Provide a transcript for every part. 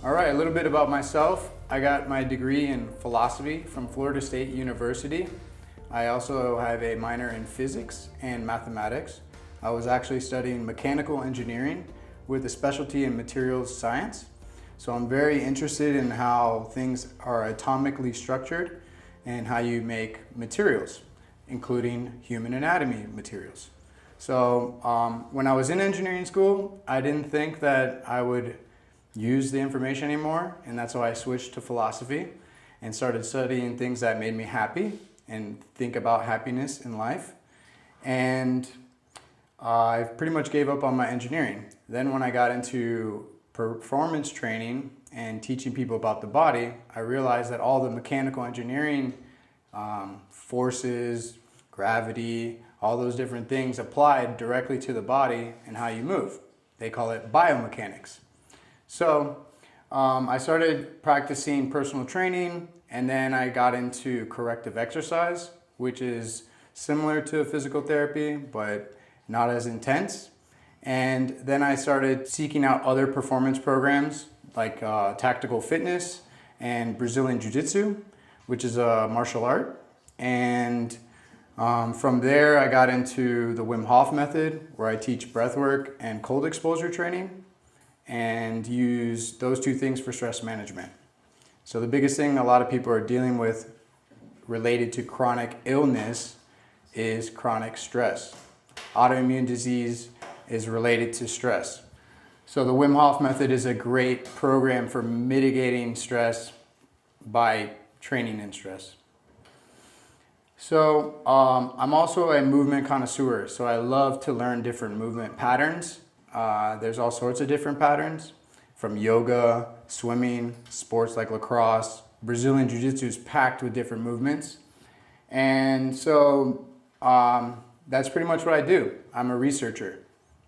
All right, a little bit about myself. I got my degree in philosophy from Florida State University. I also have a minor in physics and mathematics. I was actually studying mechanical engineering with a specialty in materials science. So I'm very interested in how things are atomically structured and how you make materials, including human anatomy materials. So when I was in engineering school, I didn't think that I would use the information anymore, and that's why I switched to philosophy and started studying things that made me happy and think about happiness in life. And I pretty much gave up on my engineering. Then when I got into performance training and teaching people about the body, I realized that all the mechanical engineering forces, gravity, all those different things applied directly to the body and how you move. They call it biomechanics. So I started practicing personal training, and then I got into corrective exercise, which is similar to physical therapy, but not as intense. And then I started seeking out other performance programs like tactical fitness and Brazilian Jiu-Jitsu, which is a martial art. And from there, I got into the Wim Hof method, where I teach breathwork and cold exposure training, and use those two things for stress management. So the biggest thing a lot of people are dealing with related to chronic illness is chronic stress. Autoimmune disease is related to stress. So the Wim Hof method is a great program for mitigating stress by training in stress. So I'm also a movement connoisseur, so I love to learn different movement patterns. There's all sorts of different patterns, from yoga, swimming, sports like lacrosse. Brazilian Jiu-Jitsu is packed with different movements. And so that's pretty much what I do. I'm a researcher.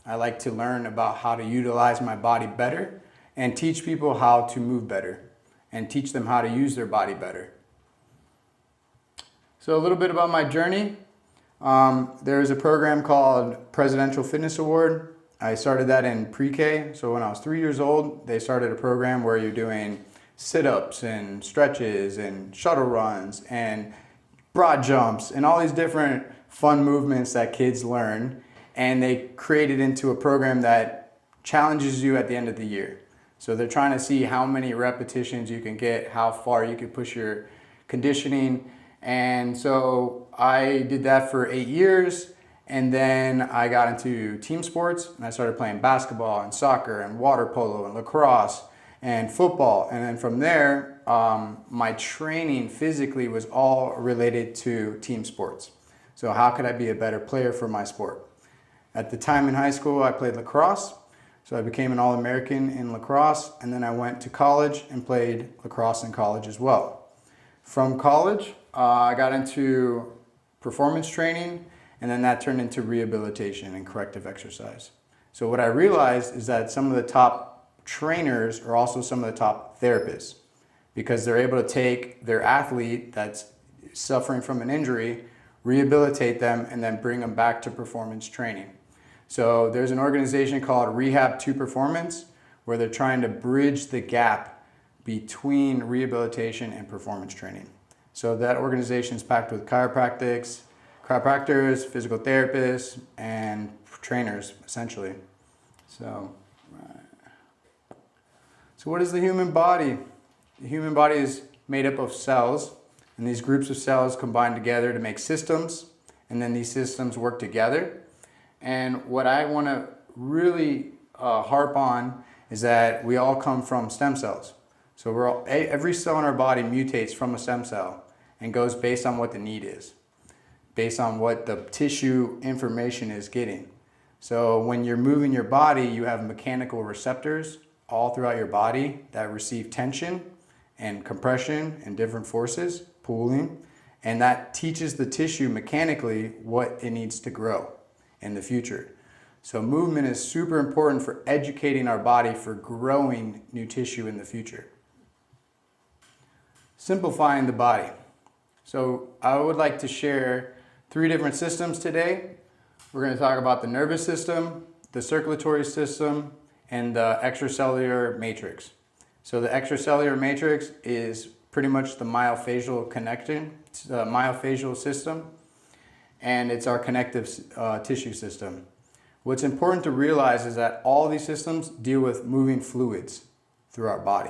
I like to learn about how to utilize my body better and teach people how to move better and teach them how to use their body better. So a little bit about my journey. There is a program called Presidential Fitness Award. I started that in pre-K, so when I was 3 years old, they started a program where you're doing sit-ups and stretches and shuttle runs and broad jumps and all these different fun movements that kids learn, and they created into a program that challenges you at the end of the year. So they're trying to see how many repetitions you can get, how far you can push your conditioning, and so I did that for 8 years. And then I got into team sports, and I started playing basketball and soccer and water polo and lacrosse and football. And then from there, my training physically was all related to team sports. So how could I be a better player for my sport? At the time in high school, I played lacrosse. So I became an All-American in lacrosse, and then I went to college and played lacrosse in college as well. From college, I got into performance training, and then that turned into rehabilitation and corrective exercise. So what I realized is that some of the top trainers are also some of the top therapists, because they're able to take their athlete that's suffering from an injury, rehabilitate them, and then bring them back to performance training. So there's an organization called Rehab to Performance, where they're trying to bridge the gap between rehabilitation and performance training. So that organization is packed with chiropractors, physical therapists, and trainers, essentially. So what is the human body? The human body is made up of cells, and these groups of cells combine together to make systems, and then these systems work together. And what I want to really harp on is that we all come from stem cells. So every cell in our body mutates from a stem cell and goes based on what the need is, based on what the tissue information is getting. So when you're moving your body, you have mechanical receptors all throughout your body that receive tension and compression and different forces, pulling, and that teaches the tissue mechanically what it needs to grow in the future. So movement is super important for educating our body for growing new tissue in the future. Simplifying the body. So I would like to share 3 different systems today. We're going to talk about the nervous system, the circulatory system, and the extracellular matrix. So the extracellular matrix is pretty much the myofascial connection, the myofascial system, and it's our connective tissue system. What's important to realize is that all these systems deal with moving fluids through our body.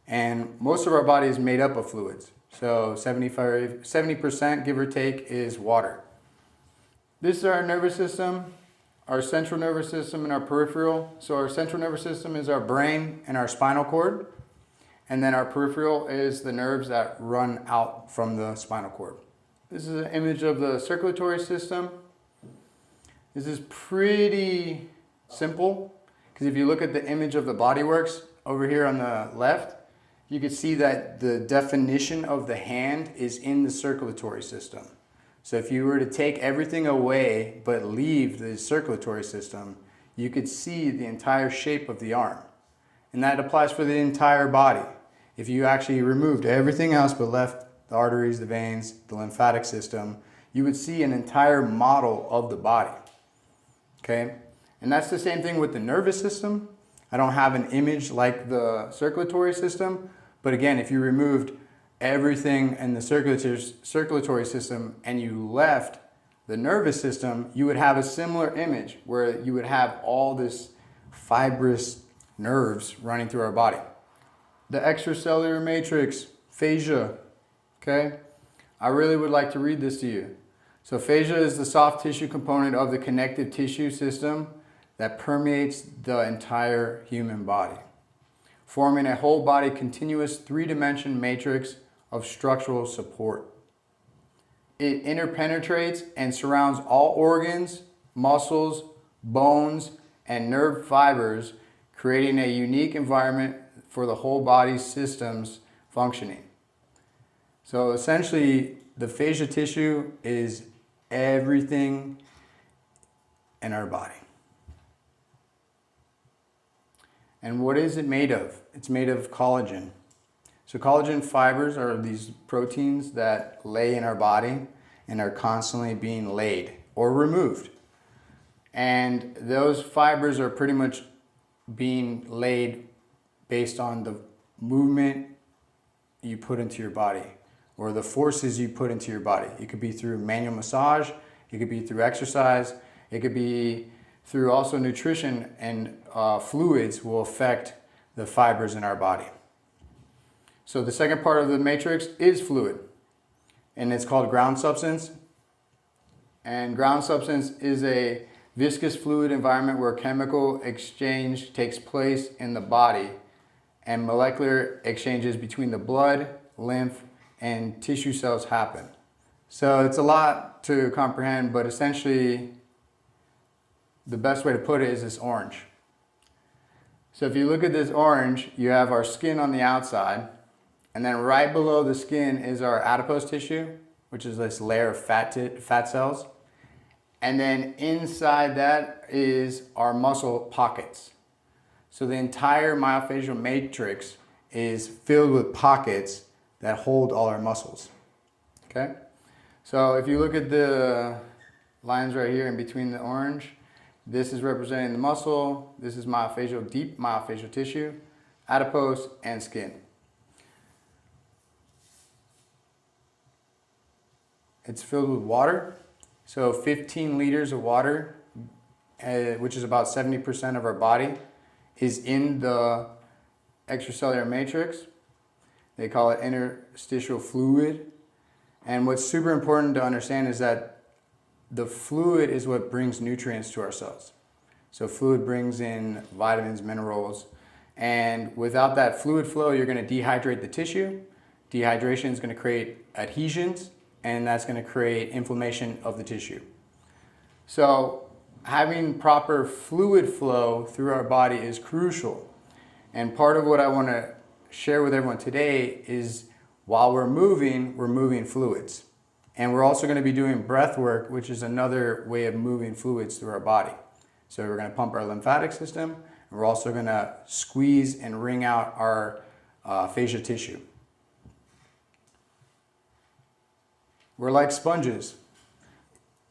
And most of our body is made up of fluids. So 70%, give or take, is water. This is our nervous system, our central nervous system, and our peripheral. So our central nervous system is our brain and our spinal cord. And then our peripheral is the nerves that run out from the spinal cord. This is an image of the circulatory system. This is pretty simple, because if you look at the image of the bodyworks over here on the left, you can see that the definition of the hand is in the circulatory system. So if you were to take everything away but leave the circulatory system, you could see the entire shape of the arm. And that applies for the entire body. If you actually removed everything else but left the arteries, the veins, the lymphatic system, you would see an entire model of the body. Okay? And that's the same thing with the nervous system. I don't have an image like the circulatory system, but again, if you removed everything in the circulatory system and you left the nervous system, you would have a similar image where you would have all this fibrous nerves running through our body. The extracellular matrix, fascia, okay? I really would like to read this to you. So fascia is the soft tissue component of the connective tissue system that permeates the entire human body, forming a whole body continuous three-dimension matrix of structural support. It interpenetrates and surrounds all organs, muscles, bones, and nerve fibers, creating a unique environment for the whole body systems functioning. So essentially, the fascia tissue is everything in our body. And what is it made of? It's made of collagen. So collagen fibers are these proteins that lay in our body and are constantly being laid or removed. And those fibers are pretty much being laid based on the movement you put into your body or the forces you put into your body. It could be through manual massage, it could be through exercise, it could be through also nutrition, and fluids will affect the fibers in our body. So the second part of the matrix is fluid, and it's called ground substance. And ground substance is a viscous fluid environment where chemical exchange takes place in the body and molecular exchanges between the blood, lymph, and tissue cells happen. So it's a lot to comprehend, but essentially the best way to put it is this orange. So if you look at this orange, you have our skin on the outside, and then right below the skin is our adipose tissue, which is this layer of fat cells. And then inside that is our muscle pockets. So the entire myofascial matrix is filled with pockets that hold all our muscles. Okay? So if you look at the lines right here in between the orange, this is representing the muscle, this is myofascial, deep myofascial tissue, adipose, and skin. It's filled with water, so 15 liters of water, which is about 70% of our body, is in the extracellular matrix. They call it interstitial fluid. And what's super important to understand is that the fluid is what brings nutrients to our cells. So fluid brings in vitamins, minerals, and without that fluid flow, you're going to dehydrate the tissue. Dehydration is going to create adhesions, and that's going to create inflammation of the tissue. So having proper fluid flow through our body is crucial. And part of what I want to share with everyone today is while we're moving fluids. And we're also going to be doing breath work, which is another way of moving fluids through our body. So we're going to pump our lymphatic system, and we're also going to squeeze and wring out our fascia tissue. We're like sponges.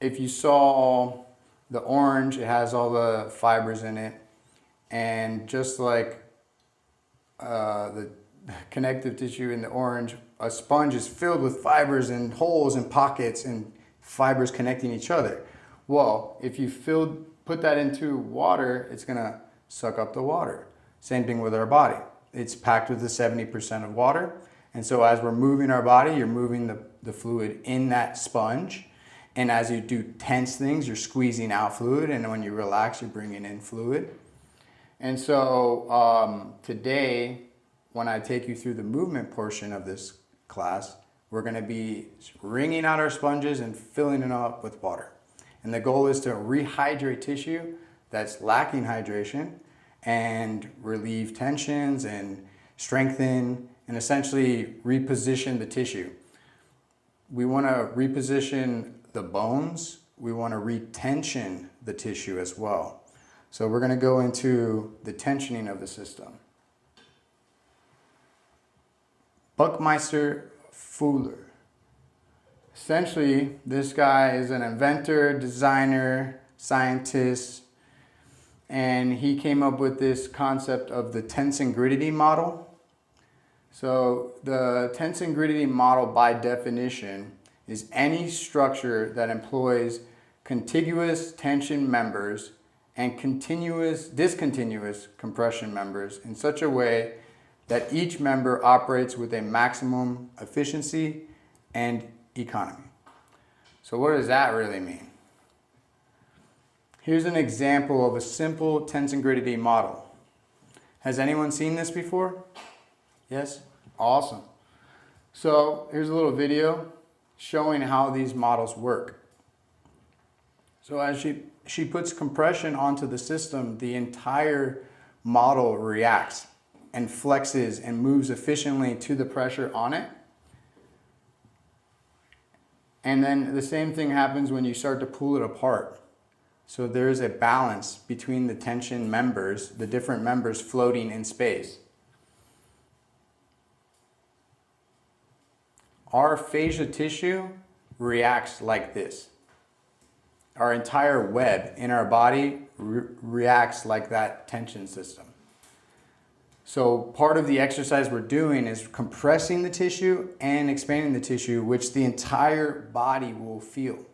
If you saw the orange, it has all the fibers in it. And just like the connective tissue in the orange, a sponge is filled with fibers and holes and pockets and fibers connecting each other. Well, if you put that into water, it's gonna suck up the water. Same thing with our body. It's packed with the 70% of water. And so as we're moving our body, you're moving the fluid in that sponge. And as you do tense things, you're squeezing out fluid. And when you relax, you're bringing in fluid. And so today, when I take you through the movement portion of this class, we're gonna be wringing out our sponges and filling them up with water. And the goal is to rehydrate tissue that's lacking hydration and relieve tensions and strengthen and essentially reposition the tissue. We want to reposition the bones. We want to retension the tissue as well. So we're going to go into the tensioning of the system. Buckminster Fuller. Essentially, this guy is an inventor, designer, scientist, and he came up with this concept of the Tensegrity model. So the Tensegrity model, by definition, is any structure that employs contiguous tension members and discontinuous compression members in such a way that each member operates with a maximum efficiency and economy. So what does that really mean? Here's an example of a simple Tensegrity model. Has anyone seen this before? Yes? Awesome. So here's a little video showing how these models work. So as she puts compression onto the system, the entire model reacts and flexes and moves efficiently to the pressure on it. And then the same thing happens when you start to pull it apart. So there's a balance between the tension members, the different members floating in space. Our fascia tissue reacts like this. Our entire web in our body reacts like that tension system. So part of the exercise we're doing is compressing the tissue and expanding the tissue, which the entire body will feel.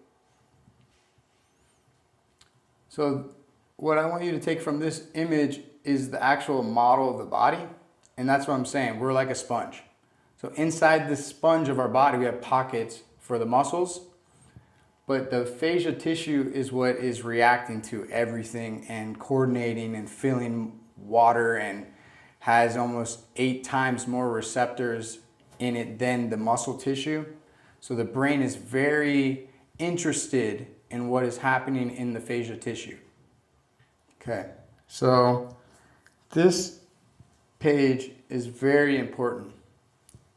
So what I want you to take from this image is the actual model of the body. And that's what I'm saying. We're like a sponge. So inside the sponge of our body, we have pockets for the muscles. But the fascia tissue is what is reacting to everything and coordinating and filling water and has almost 8 times more receptors in it than the muscle tissue. So the brain is very interested in what is happening in the fascia tissue. Okay, so this page is very important.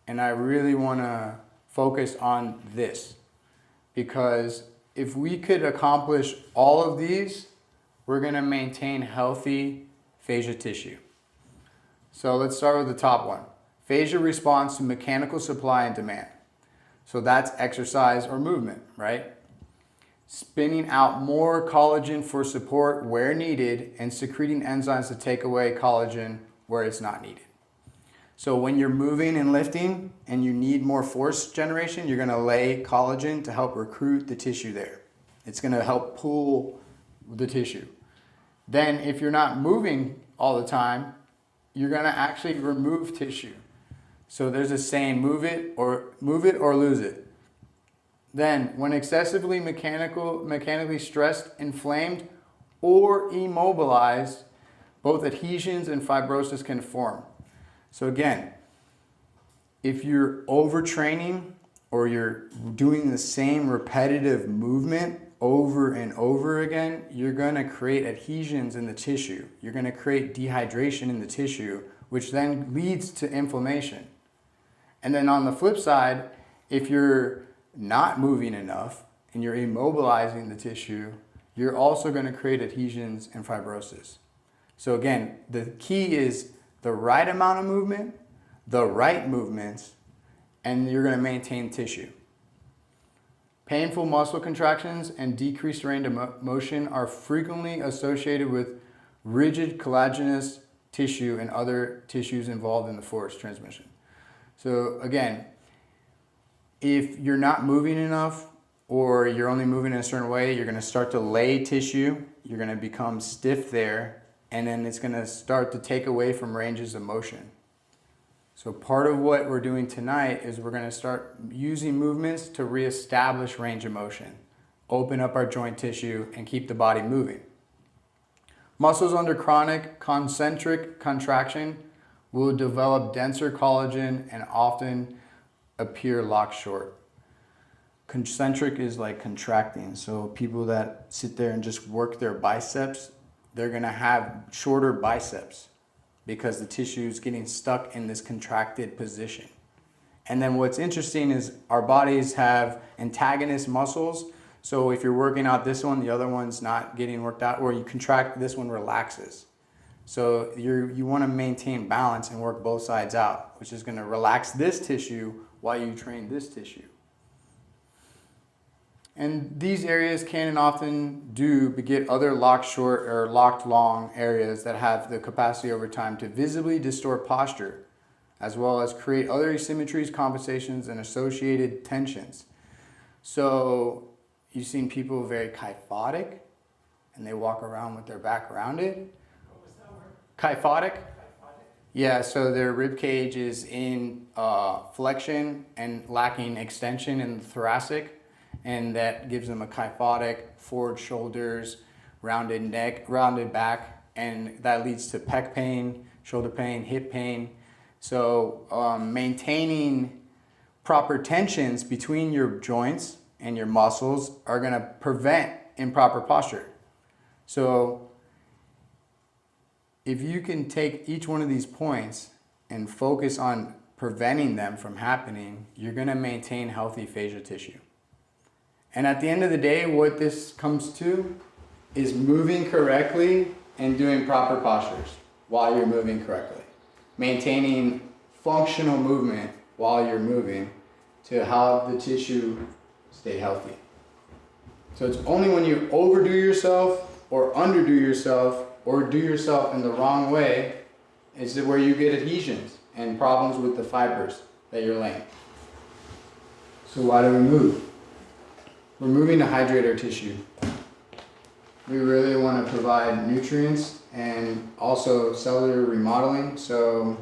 And I really want to focus on this, because if we could accomplish all of these, we're going to maintain healthy fascia tissue. So let's start with the top one. Fascia responds to mechanical supply and demand. So that's exercise or movement, right? Spinning out more collagen for support where needed and secreting enzymes to take away collagen where it's not needed. So when you're moving and lifting and you need more force generation, you're going to lay collagen to help recruit the tissue there. It's going to help pull the tissue. Then if you're not moving all the time, you're going to actually remove tissue. So there's a saying, move it or lose it. Then when excessively mechanically stressed, inflamed, or immobilized, both adhesions and fibrosis can form. So again, if you're overtraining or you're doing the same repetitive movement over and over again, you're going to create adhesions in the tissue. You're going to create dehydration in the tissue, which then leads to inflammation. And then on the flip side, if you're not moving enough and you're immobilizing the tissue, you're also going to create adhesions and fibrosis. So again, the key is the right amount of movement, the right movements, and you're going to maintain tissue. Painful muscle contractions and decreased range of motion are frequently associated with rigid collagenous tissue and other tissues involved in the force transmission. So again, if you're not moving enough or you're only moving in a certain way, you're going to start to lay tissue, you're going to become stiff there, and then it's going to start to take away from ranges of motion. So part of what we're doing tonight is we're going to start using movements to reestablish range of motion, open up our joint tissue, and keep the body moving. Muscles under chronic concentric contraction will develop denser collagen and often appear locked short. Concentric is like contracting. So people that sit there and just work their biceps, they're going to have shorter biceps because the tissue is getting stuck in this contracted position. And then what's interesting is our bodies have antagonist muscles. So if you're working out this one, the other one's not getting worked out, or you contract, this one relaxes. So you want to maintain balance and work both sides out, which is going to relax this tissue while you train this tissue. And these areas can and often do beget other locked short or locked long areas that have the capacity over time to visibly distort posture, as well as create other asymmetries, compensations, and associated tensions. So you've seen people very kyphotic, and they walk around with their back rounded. What was that word? Kyphotic? Yeah, so their rib cage is in flexion and lacking extension in the thoracic, and that gives them a kyphotic, forward shoulders, rounded neck, rounded back, and that leads to pec pain, shoulder pain, hip pain. So maintaining proper tensions between your joints and your muscles are going to prevent improper posture. So if you can take each one of these points and focus on preventing them from happening, you're going to maintain healthy fascia tissue. And at the end of the day, what this comes to is moving correctly and doing proper postures while you're moving correctly. Maintaining functional movement while you're moving to help the tissue stay healthy. So it's only when you overdo yourself or underdo yourself or do yourself in the wrong way is where you get adhesions and problems with the fibers that you're laying. So why do we move? We're moving to hydrate our tissue. We really want to provide nutrients and also cellular remodeling. So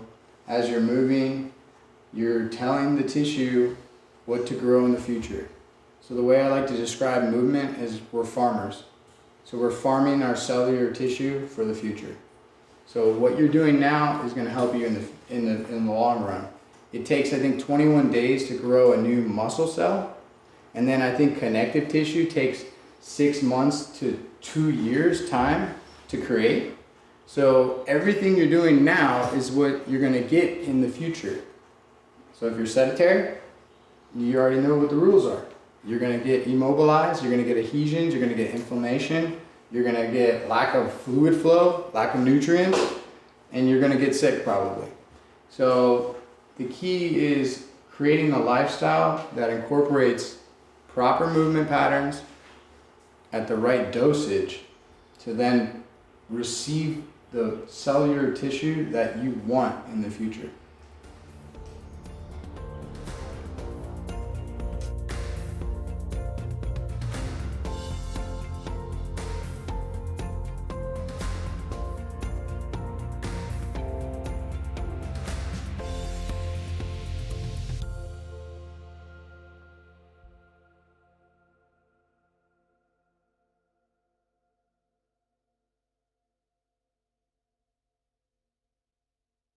as you're moving, you're telling the tissue what to grow in the future. So the way I like to describe movement is we're farmers. So we're farming our cellular tissue for the future. So what you're doing now is going to help you in the long run. It takes, I think, 21 days to grow a new muscle cell. And then I think connective tissue takes 6 months to 2 years time to create. So everything you're doing now is what you're going to get in the future. So if you're sedentary, you already know what the rules are. You're going to get immobilized, you're going to get adhesions, you're going to get inflammation, you're going to get lack of fluid flow, lack of nutrients, and you're going to get sick probably. So the key is creating a lifestyle that incorporates proper movement patterns at the right dosage to then receive the cellular tissue that you want in the future.